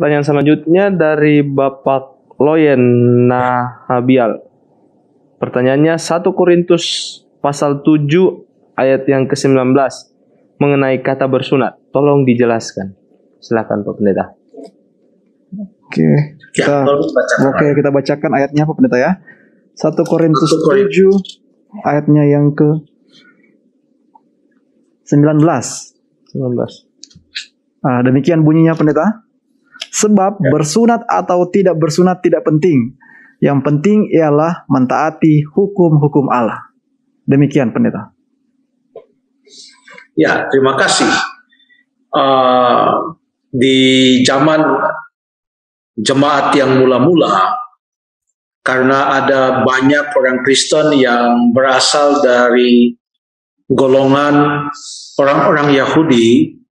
Pertanyaan selanjutnya dari Bapak Loyen Nahabial. Pertanyaannya 1 Korintus pasal 7 ayat yang ke-19 mengenai kata bersunat. Tolong dijelaskan. Silakan Pak Pendeta. Kita bacakan ayatnya Pak Pendeta ya. 1 Korintus 7 ayatnya yang ke-19. Demikian bunyinya Pendeta. Sebab bersunat atau tidak bersunat tidak penting. Yang penting ialah mentaati hukum-hukum Allah. Demikian Pendeta. Ya, terima kasih. Di zaman jemaat yang mula-mula, karena ada banyak orang Kristen yang berasal dari golongan orang-orang Yahudi,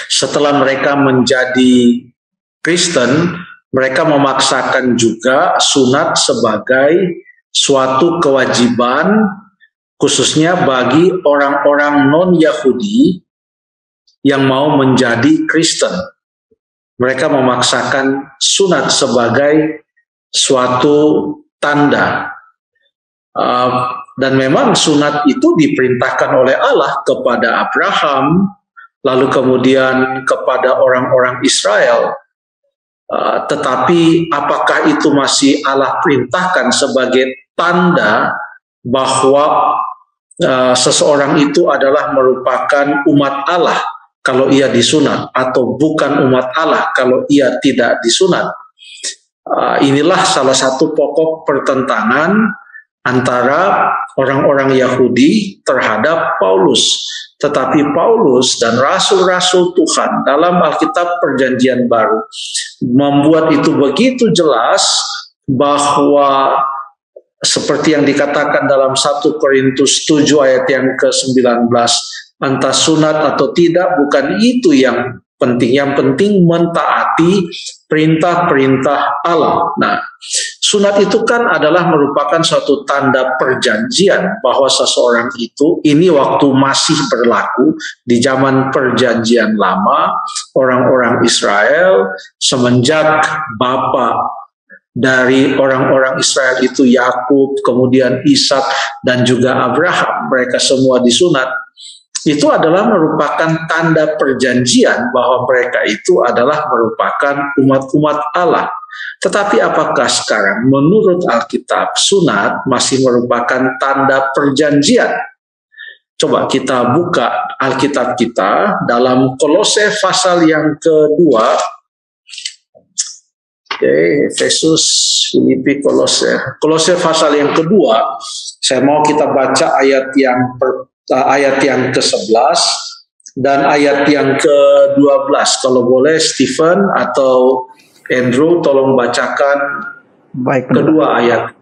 setelah mereka menjadi Kristen, mereka memaksakan juga sunat sebagai suatu kewajiban, khususnya bagi orang-orang non-Yahudi yang mau menjadi Kristen. Mereka memaksakan sunat sebagai suatu tanda. Dan memang sunat itu diperintahkan oleh Allah kepada Abraham, lalu kemudian kepada orang-orang Israel. Tetapi apakah itu masih Allah perintahkan sebagai tanda bahwa seseorang itu adalah merupakan umat Allah kalau ia disunat, atau bukan umat Allah kalau ia tidak disunat? Inilah salah satu pokok pertentangan antara orang-orang Yahudi terhadap Paulus. Tetapi Paulus dan rasul-rasul Tuhan dalam Alkitab Perjanjian Baru membuat itu begitu jelas bahwa seperti yang dikatakan dalam 1 Korintus 7 ayat yang ke-19, entah sunat atau tidak bukan itu yang penting. Yang penting mentaati perintah-perintah Allah. Nah, sunat itu kan adalah merupakan suatu tanda perjanjian bahwa seseorang itu, ini waktu masih berlaku di zaman Perjanjian Lama, orang-orang Israel semenjak bapa dari orang-orang Israel itu Yakub, kemudian Ishak dan juga Abraham, mereka semua disunat. Itu adalah merupakan tanda perjanjian bahwa mereka itu adalah merupakan umat-umat Allah. Tetapi apakah sekarang menurut Alkitab sunat masih merupakan tanda perjanjian? Coba kita buka Alkitab kita dalam Kolose pasal yang kedua. Efesus, Filipi, Kolose pasal yang kedua. Saya mau kita baca ayat yang ke-11 dan ayat yang ke-12. Kalau boleh Stephen atau Andrew tolong bacakan kedua ayat.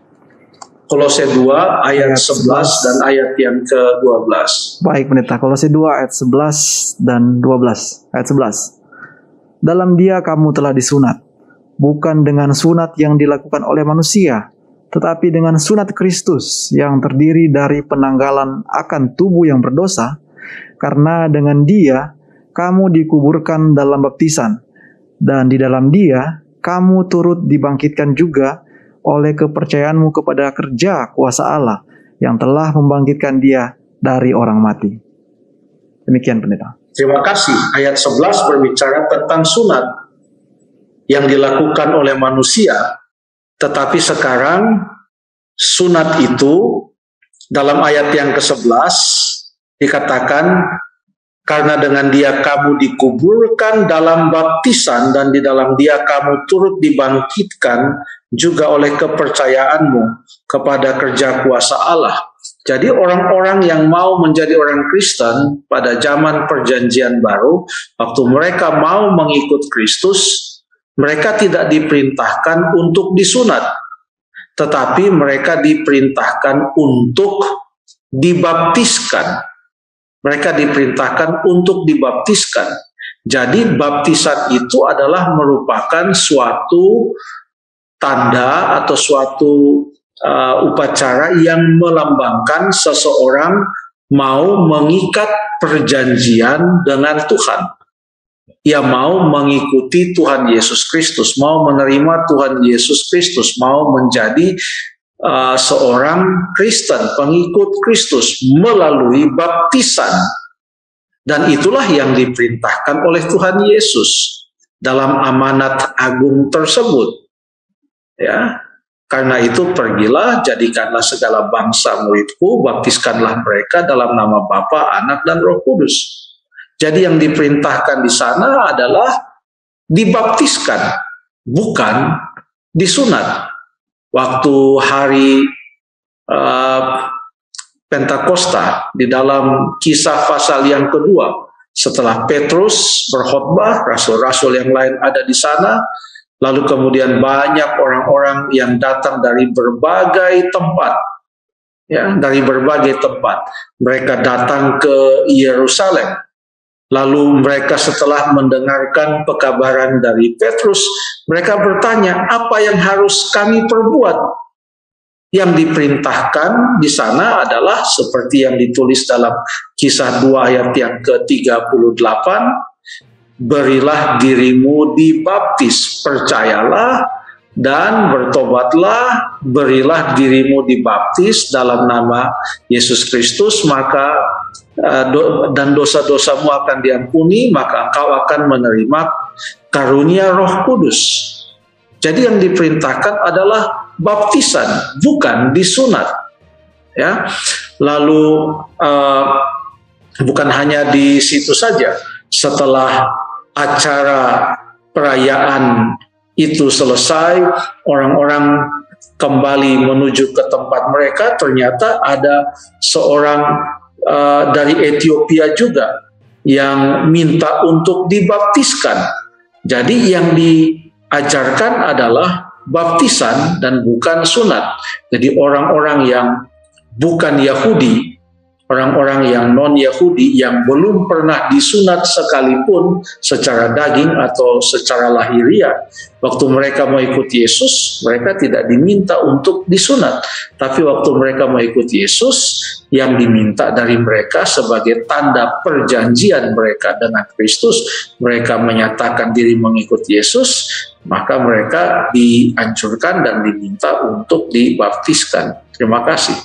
Kolose 2 ayat 11 dan ayat yang ke-12. Baik Pendeta, Kolose 2 ayat 11 dan 12. Ayat 11. Dalam Dia kamu telah disunat, bukan dengan sunat yang dilakukan oleh manusia, tetapi dengan sunat Kristus yang terdiri dari penanggalan akan tubuh yang berdosa, karena dengan Dia kamu dikuburkan dalam baptisan, dan di dalam Dia kamu turut dibangkitkan juga oleh kepercayaanmu kepada kerja kuasa Allah yang telah membangkitkan Dia dari orang mati. Demikian Pendeta. Terima kasih. Ayat 11 berbicara tentang sunat yang dilakukan oleh manusia. Tetapi sekarang sunat itu dalam ayat yang ke-11 dikatakan, karena dengan Dia kamu dikuburkan dalam baptisan dan di dalam Dia kamu turut dibangkitkan juga oleh kepercayaanmu kepada kerja kuasa Allah. Jadi orang-orang yang mau menjadi orang Kristen pada zaman Perjanjian Baru, waktu mereka mau mengikut Kristus, mereka tidak diperintahkan untuk disunat, tetapi mereka diperintahkan untuk dibaptiskan. Mereka diperintahkan untuk dibaptiskan. Jadi baptisan itu adalah merupakan suatu tanda atau suatu upacara yang melambangkan seseorang mau mengikat perjanjian dengan Tuhan. ia mau mengikuti Tuhan Yesus Kristus, mau menerima Tuhan Yesus Kristus, mau menjadi seorang Kristen, pengikut Kristus melalui baptisan. Dan itulah yang diperintahkan oleh Tuhan Yesus dalam amanat agung tersebut. Ya, karena itu pergilah, jadikanlah segala bangsa muridku, baptiskanlah mereka dalam nama Bapa, Anak, dan Roh Kudus. Jadi yang diperintahkan di sana adalah dibaptiskan, bukan disunat. Waktu hari Pentakosta di dalam Kisah pasal yang kedua, setelah Petrus berkhotbah, rasul-rasul yang lain ada di sana, lalu kemudian banyak orang-orang yang datang dari berbagai tempat, ya, dari berbagai tempat. Mereka datang ke Yerusalem. Lalu mereka setelah mendengarkan pekabaran dari Petrus, mereka bertanya, apa yang harus kami perbuat? Yang diperintahkan di sana adalah seperti yang ditulis dalam Kisah 2 ayat yang ke-38, berilah dirimu dibaptis, percayalah dan bertobatlah, berilah dirimu dibaptis dalam nama Yesus Kristus, maka dan dosa-dosamu akan diampuni, maka engkau akan menerima karunia Roh Kudus. Jadi yang diperintahkan adalah baptisan, bukan disunat. Ya, lalu bukan hanya di situ saja. Setelah acara perayaan itu selesai, orang-orang kembali menuju ke tempat mereka. Ternyata ada seorang dari Ethiopia juga yang minta untuk dibaptiskan. Jadi yang diajarkan adalah baptisan dan bukan sunat. Jadi orang-orang yang bukan Yahudi, orang-orang yang non-Yahudi yang belum pernah disunat sekalipun secara daging atau secara lahiriah, waktu mereka mau ikut Yesus, mereka tidak diminta untuk disunat. Tapi waktu mereka mau ikut Yesus, yang diminta dari mereka sebagai tanda perjanjian mereka dengan Kristus, mereka menyatakan diri mengikut Yesus, maka mereka dianjurkan dan diminta untuk dibaptiskan. Terima kasih.